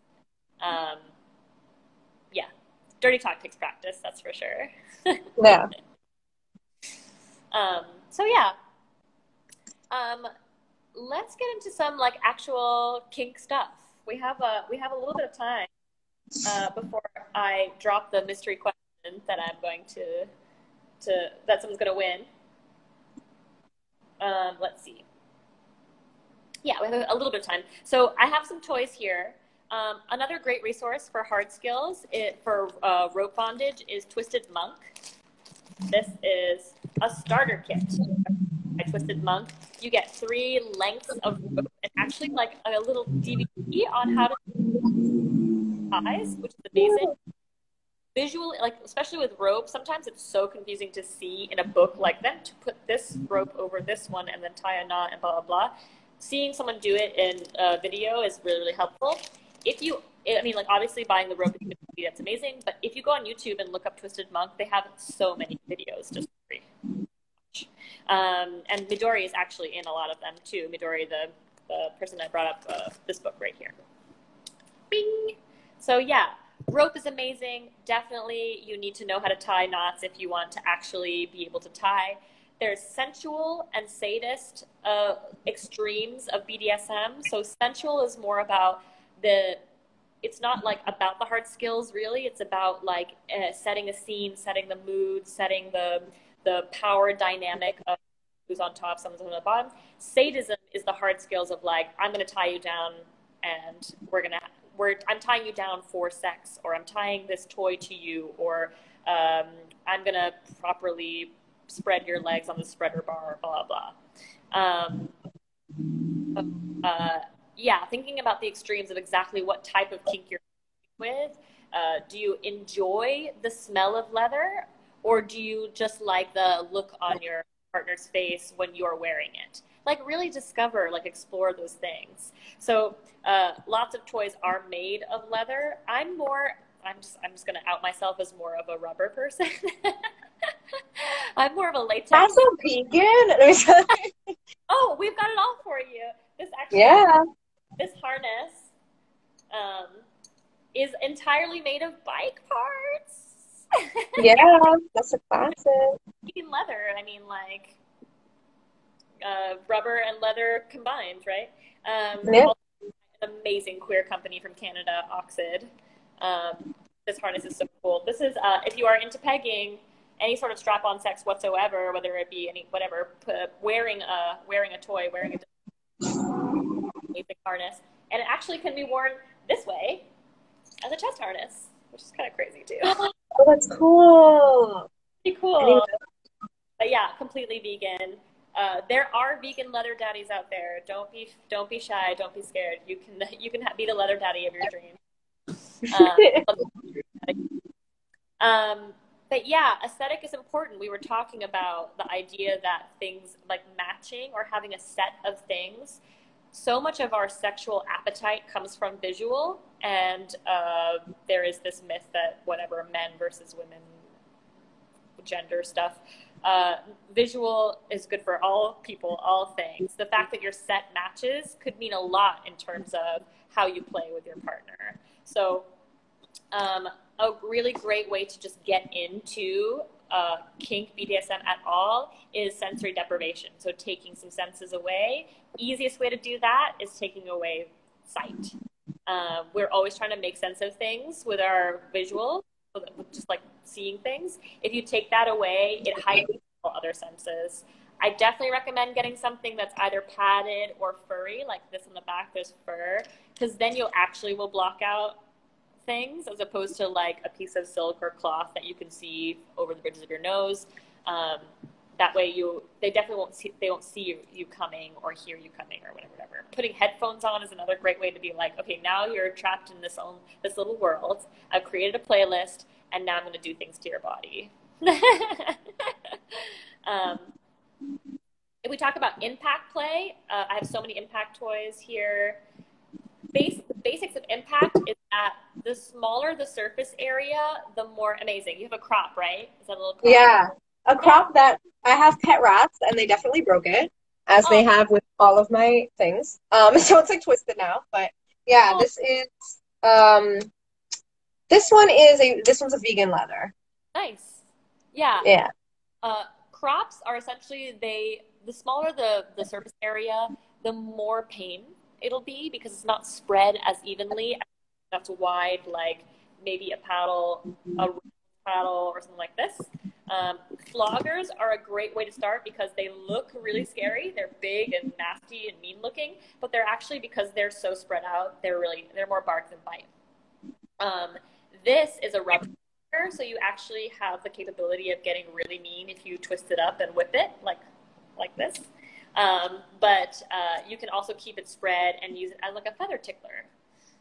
S1: Dirty talk takes practice, that's for sure.
S2: Yeah.
S1: So yeah. Let's get into some like actual kink stuff. we have a little bit of time before I drop the mystery question that I'm going that someone's going to win. Let's see. Yeah, we have a little bit of time. So I have some toys here. Another great resource for hard skills for rope bondage is Twisted Monk. This is a starter kit by Twisted Monk. You get 3 lengths of rope and actually like a little DVD on how to ties, which is amazing. Visually, like especially with rope, sometimes it's so confusing to see in a book like them to put this rope over this one and then tie a knot and blah, blah, blah. Seeing someone do it in a video is really, really helpful. I mean, like obviously buying the rope, that's amazing. But if you go on YouTube and look up Twisted Monk, they have so many videos just free. And Midori is actually in a lot of them too. Midori, the person that brought up this book right here. Bing! So yeah, rope is amazing. Definitely you need to know how to tie knots if you want to actually be able to tie. There's sensual and sadist extremes of BDSM. So sensual is more about it's not like about the hard skills really. It's about like setting a scene, setting the mood, setting the power dynamic of who's on top, someone's on the bottom. Sadism is the hard skills of like, I'm going to tie you down and I'm tying you down for sex, or I'm tying this toy to you, or I'm going to properly spread your legs on the spreader bar, blah, blah. Yeah, thinking about the extremes of exactly what type of kink you're with. Do you enjoy the smell of leather, or do you just like the look on your partner's face when you're wearing it? Like really discover, like explore those things. So lots of toys are made of leather. I'm just going to out myself as more of a rubber person. I'm more of a latex.
S2: That's a vegan.
S1: Oh, we've got it all for you. This harness is entirely made of bike parts.
S2: Yeah, that's a classic.
S1: Even leather, I mean, like rubber and leather combined, right?
S2: Yeah.
S1: An amazing queer company from Canada, Oxid. This harness is so cool. This is if you are into pegging, any sort of strap-on sex whatsoever, whether it be wearing a toy, wearing a amazing harness, and it actually can be worn this way as a chest harness, which is kind of crazy too.
S2: Oh, that's cool.
S1: Pretty cool. But yeah, completely vegan. There are vegan leather daddies out there. Don't be shy. Don't be scared. You can be the leather daddy of your dreams. But yeah, aesthetic is important. We were talking about the idea that things like matching or having a set of things. So much of our sexual appetite comes from visual, and there is this myth that whatever men versus women gender stuff, visual is good for all people, all things. The fact that your set matches could mean a lot in terms of how you play with your partner. So a really great way to just get into kink BDSM at all is sensory deprivation. So taking some senses away. Easiest way to do that is taking away sight. We're always trying to make sense of things with our visual, just like seeing things. If you take that away, it heightens all other senses. I definitely recommend getting something that's either padded or furry, like this in the back, there's fur, because then you actually will block out things as opposed to like a piece of silk or cloth that you can see over the bridges of your nose. That way they definitely won't see you coming or hear you coming or whatever. Putting headphones on is another great way to be like, okay, now you're trapped in this little world. I've created a playlist and now I'm going to do things to your body. If we talk about impact play, I have so many impact toys here. The basics of impact is that the smaller the surface area, the more amazing. You have a crop, right? Is that a little crop?
S2: Yeah, a crop that I have pet rats, and they definitely broke it, as they have with all of my things. So it's like twisted now, but yeah, this one's a vegan leather.
S1: Nice. Yeah.
S2: Yeah.
S1: Crops are essentially the smaller the surface area, the more pain it'll be because it's not spread as evenly. That's wide, like maybe a paddle, a paddle, or something like this. Floggers are a great way to start because they look really scary. They're big and nasty and mean looking, but they're actually, because they're so spread out, they're more bark than bite. This is a rubber flogger, so you actually have the capability of getting really mean if you twist it up and whip it like this. But you can also keep it spread and use it as like a feather tickler.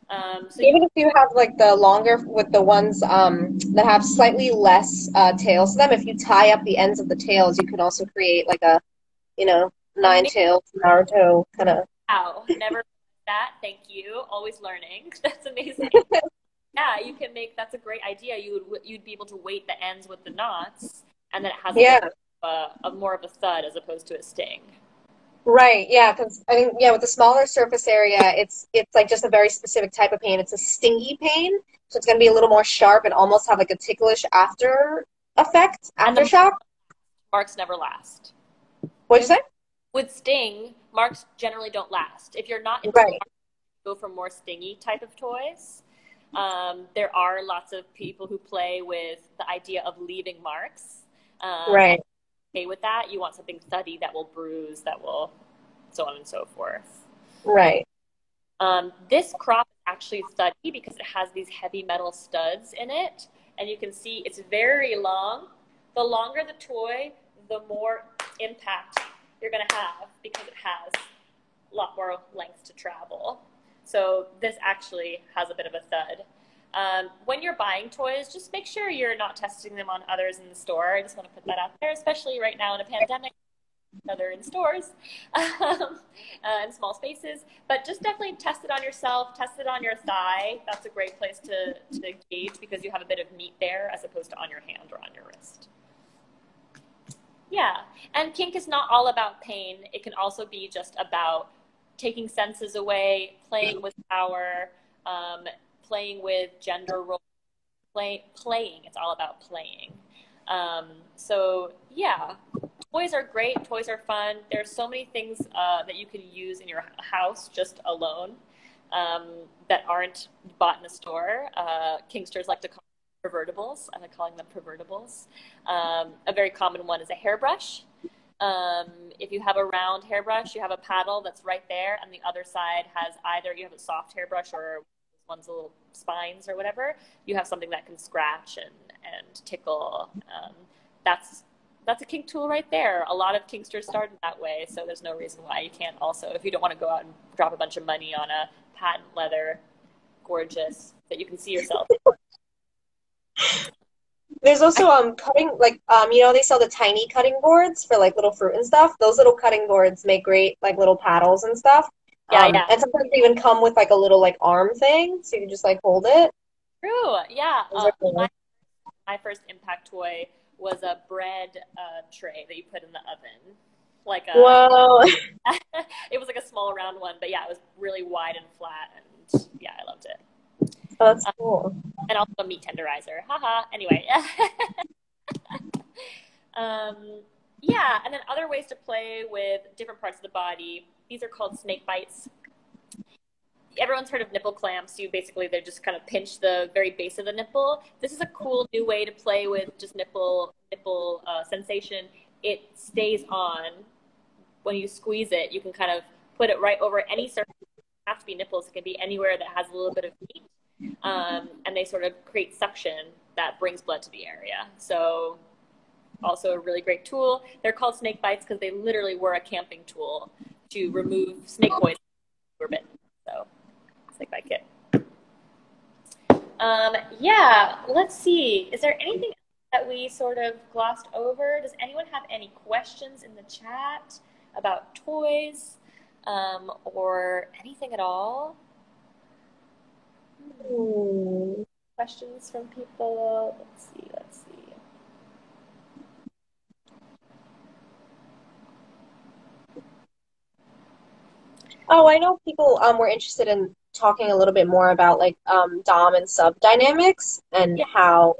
S1: So
S2: even if you have like the longer with the ones that have slightly less tails to them, if you tie up the ends of the tails, you can also create like a, nine-tailed Naruto kind of.
S1: Wow, never that. Thank you. Always learning. That's amazing. Yeah, you can make. That's a great idea. You'd be able to weight the ends with the knots, and then it has a more of a thud as opposed to a sting.
S2: Right, yeah, because I think with the smaller surface area, it's like just a very specific type of pain. It's a stingy pain, so it's going to be a little more sharp and almost have like a ticklish aftershock.
S1: Marks never last.
S2: What'd you say?
S1: With sting, marks generally don't last. If you're not into
S2: right.
S1: Go for more stingy type of toys. There are lots of people who play with the idea of leaving marks.
S2: Right.
S1: Okay with that, you want something thuddy that will bruise, that will so on and so forth.
S2: Right.
S1: This crop is actually thuddy because it has these heavy metal studs in it, and you can see it's very long. The longer the toy, the more impact you're going to have because it has a lot more length to travel. So this actually has a bit of a thud. When you're buying toys, just make sure you're not testing them on others in the store. I just want to put that out there, especially right now in a pandemic. They're in stores in small spaces. But just definitely test it on yourself. Test it on your thigh. That's a great place to gauge because you have a bit of meat there as opposed to on your hand or on your wrist. Yeah, and kink is not all about pain. It can also be just about taking senses away, playing with power, playing with gender roles, playing. It's all about playing. So yeah, toys are great. Toys are fun. There's so many things that you can use in your house just alone that aren't bought in a store. Kinksters like to call them pervertibles. I like calling them pervertibles. A very common one is a hairbrush. If you have a round hairbrush, you have a paddle that's right there, and the other side has either you have a soft hairbrush or one's little spines or whatever. You have something that can scratch and tickle. That's a kink tool right there. A lot of kinksters started that way, so there's no reason why you can't also, if you don't want to go out and drop a bunch of money on a patent leather, gorgeous, that you can see yourself.
S2: There's also cutting, like they sell the tiny cutting boards for like little fruit and stuff. Those little cutting boards make great like little paddles and stuff. And sometimes they even come with like a little like arm thing, so you can just like hold it.
S1: True, yeah.
S2: Cool.
S1: My first impact toy was a bread tray that you put in the oven.
S2: Whoa.
S1: It was like a small round one, but yeah, it was really wide and flat, and yeah, I loved it.
S2: Oh, that's cool.
S1: And also a meat tenderizer. Haha. Anyway. Yeah, and then other ways to play with different parts of the body. These are called snake bites. Everyone's heard of nipple clamps. They just kind of pinch the very base of the nipple. This is a cool new way to play with just nipple sensation. It stays on. When you squeeze it, you can kind of put it right over any surface. It doesn't have to be nipples. It can be anywhere that has a little bit of meat. And they sort of create suction that brings blood to the area. So also a really great tool. They're called snake bites because they literally were a camping tool to remove snake poison were bitten. So snake bite kit. Yeah, let's see. Is there anything that we sort of glossed over? Does anyone have any questions in the chat about toys or anything at all? Questions from people? Let's see.
S2: Oh, I know people were interested in talking a little bit more about like dom and sub dynamics and how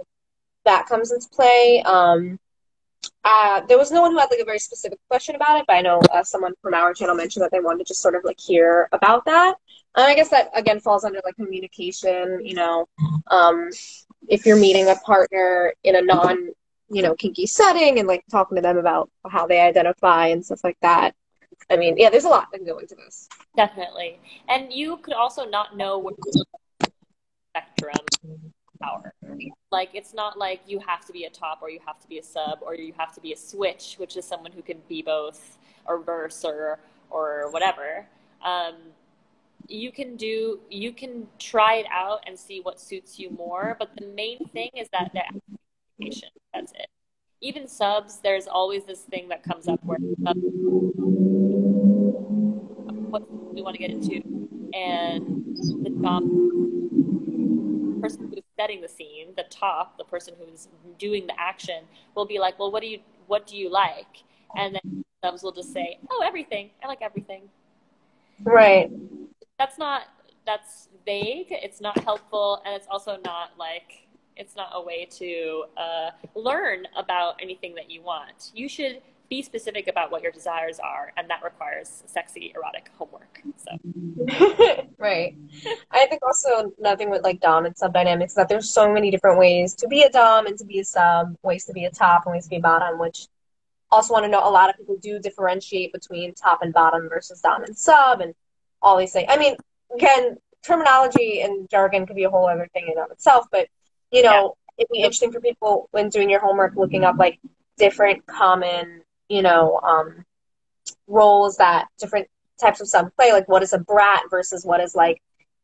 S2: that comes into play. There was no one who had like a very specific question about it, but I know someone from our channel mentioned that they wanted to just sort of like hear about that. And I guess that again falls under like communication, if you're meeting a partner in a non, kinky setting and like talking to them about how they identify and stuff like that. I mean, yeah, there's a lot that can go into this.
S1: Definitely. And you could also not know where the spectrum power. Like, it's not like you have to be a top or you have to be a sub or you have to be a switch, which is someone who can be both or reverse or whatever. You can try it out and see what suits you more. But the main thing is that the application, that's it. Even subs, there's always this thing that comes up where subs, what we want to get into, and the person who's setting the scene, the top, the person who's doing the action, will be like, well, what do you like? And then subs will just say, oh, everything. I like everything.
S2: Right.
S1: That's vague. It's not helpful, and it's also not like, it's not a way to learn about anything that you want. You should be specific about what your desires are, and that requires sexy, erotic homework. So,
S2: right. I think also nothing with like dom and sub dynamics that there's so many different ways to be a dom and to be a sub, ways to be a top and ways to be a bottom, which also want to know a lot of people do differentiate between top and bottom versus dom and sub and all these things. I mean, again, terminology and jargon could be a whole other thing in and of itself, but it'd be interesting for people when doing your homework, looking up like different common, roles that different types of sub play. Like, what is a brat versus what is like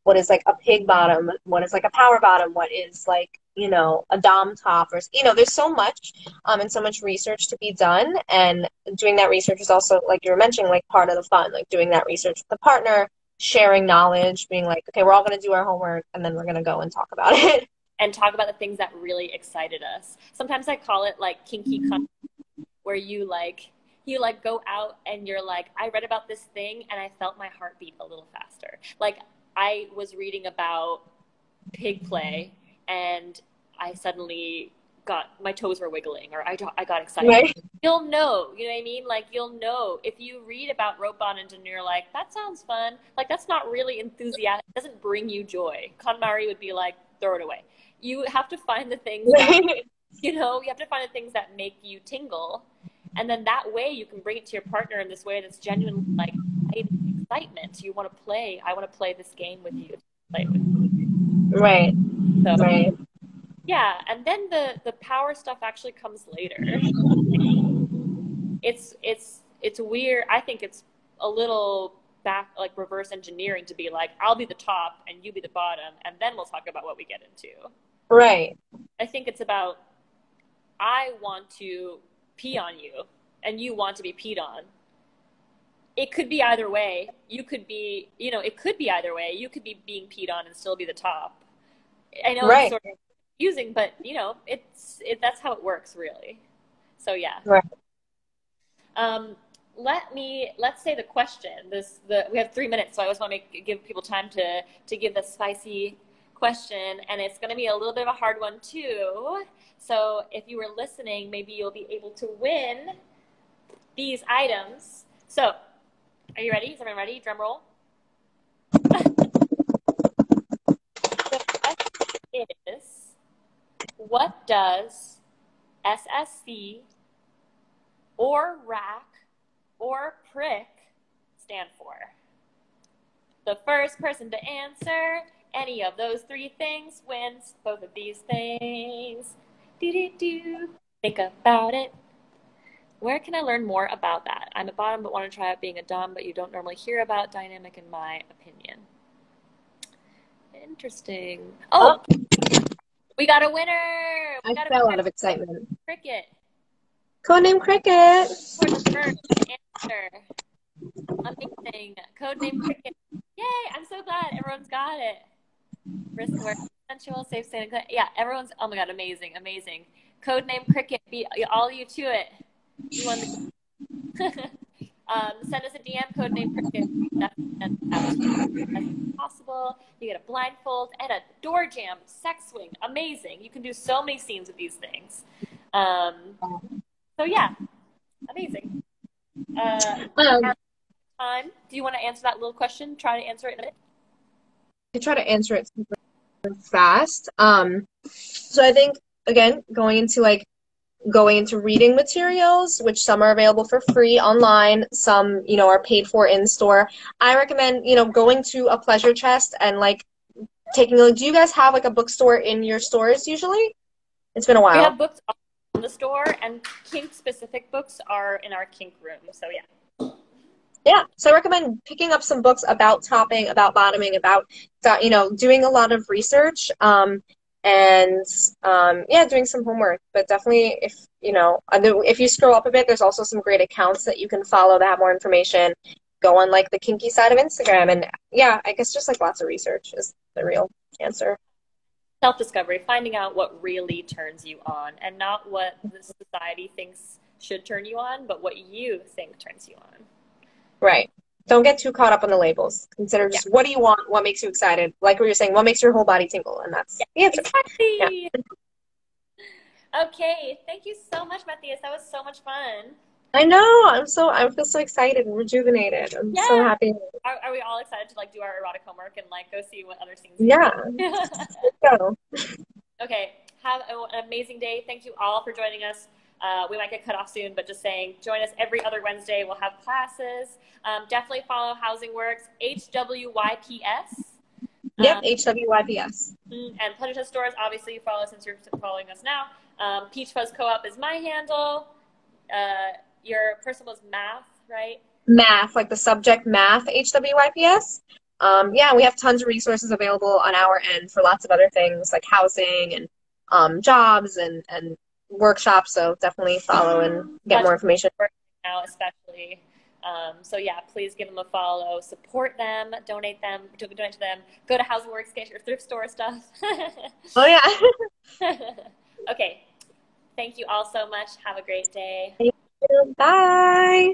S2: a pig bottom? What is like a power bottom? What is like, a dom top? Versus, there's so much, and so much research to be done. And doing that research is also, like you were mentioning, like part of the fun, like doing that research with the partner, sharing knowledge, being like, okay, we're all going to do our homework and then we're going to go and talk about it.
S1: And talk about the things that really excited us. Sometimes I call it like kinky content, where you go out and you're like, I read about this thing and I felt my heart beat a little faster. Like, I was reading about pig play and I suddenly my toes were wiggling, or I got excited.
S2: Right.
S1: You'll know, you know what I mean? Like, you'll know if you read about rope bondage and you're like, that sounds fun. Like, that's not really enthusiastic. It doesn't bring you joy. KonMari would be like, throw it away. You have to find the things that, you have to find the things that make you tingle. And then that way you can bring it to your partner in this way that's genuinely like excitement. You want to play. I want to play this game with you. Play with you.
S2: Right.
S1: So,
S2: right.
S1: Yeah. And then the power stuff actually comes later. It's weird. I think it's a little like reverse engineering to be like, I'll be the top and you be the bottom, and then we'll talk about what we get into.
S2: Right.
S1: I think it's about, I want to pee on you and you want to be peed on. It could be either way. You could be, it could be either way. You could be being peed on and still be the top. I know It's sort of confusing, but that's how it works, really. So yeah.
S2: Right.
S1: Let's say the question. We have 3 minutes, so I always want to give people time to give the spicy question, and it's going to be a little bit of a hard one too. So if you were listening, maybe you'll be able to win these items. So, are you ready? Is everyone ready? Drum roll. The question is, what does SSC or rack or prick stand for? The first person to answer any of those 3 things wins both of these things. Think about it. Where can I learn more about that? I'm a bottom but want to try out being a dom, but you don't normally hear about dynamic, in my opinion. Interesting. Oh, we got a winner.
S2: I fell out of excitement.
S1: Cricket.
S2: Codename Cricket.
S1: For the first answer. Amazing. Codename Cricket. Yay, I'm so glad everyone's got it. Risk work, sensual, safe, sane, and yeah, everyone's, oh my god, amazing. Codename Cricket, beat all you to it. You won the send us a DM, codename Cricket. That's as possible. You get a blindfold and a door jam, sex swing. Amazing. You can do so many scenes with these things. So So yeah, amazing.
S2: Um,
S1: Our time. Do you want to answer that little question? Try to answer it in a minute.
S2: I try to answer it super fast. So I think again, going into reading materials, which some are available for free online, some, are paid for in store. I recommend, going to a pleasure chest and like taking a look. Do you guys have like a bookstore in your stores usually? It's been a
S1: We
S2: while.
S1: have books in the store, and kink specific books are in our kink room. So yeah.
S2: Yeah, so I recommend picking up some books about topping, about bottoming, about doing a lot of research, and yeah, doing some homework. But definitely, if you scroll up a bit, there's also some great accounts that you can follow that have more information. Go on like the kinky side of Instagram, and yeah, I guess just like lots of research is the real answer.
S1: Self-discovery, finding out what really turns you on, and not what the society thinks should turn you on, but what you think turns you on.
S2: Right. Don't get too caught up on the labels. Consider
S1: Yeah.
S2: just what do you want, what makes you excited. Like what you're saying, what makes your whole body tingle, and that's
S1: Yeah.
S2: the answer. Yeah.
S1: Exactly. Okay. Thank you so much, Mathias. That was so much fun.
S2: I know. I feel so excited and rejuvenated. I'm so
S1: Yeah.
S2: happy.
S1: Are we all excited to like do our erotic homework and like go see what other scenes we
S2: Yeah.
S1: can?
S2: So,
S1: Okay. Have an amazing day. Thank you all for joining us. We might get cut off soon, but just saying, join us every other Wednesday. We'll have classes. Definitely follow Housing Works, HWYPS.
S2: yep, HWYPS.
S1: And Pleasure Test Stores, obviously, you follow since you're following us now. Peach Fuzz Co-op is my handle. Your personal is math, right?
S2: Math, like the subject math, HWYPS. Yeah, we have tons of resources available on our end for lots of other things like housing and jobs and workshops. So definitely follow and get more information.
S1: Now, especially. So yeah, please give them a follow, support them, donate to them. Go to Housing Works, get your thrift store stuff.
S2: Oh yeah.
S1: Okay. Thank you all so much. Have a great day.
S2: Thank you. Bye.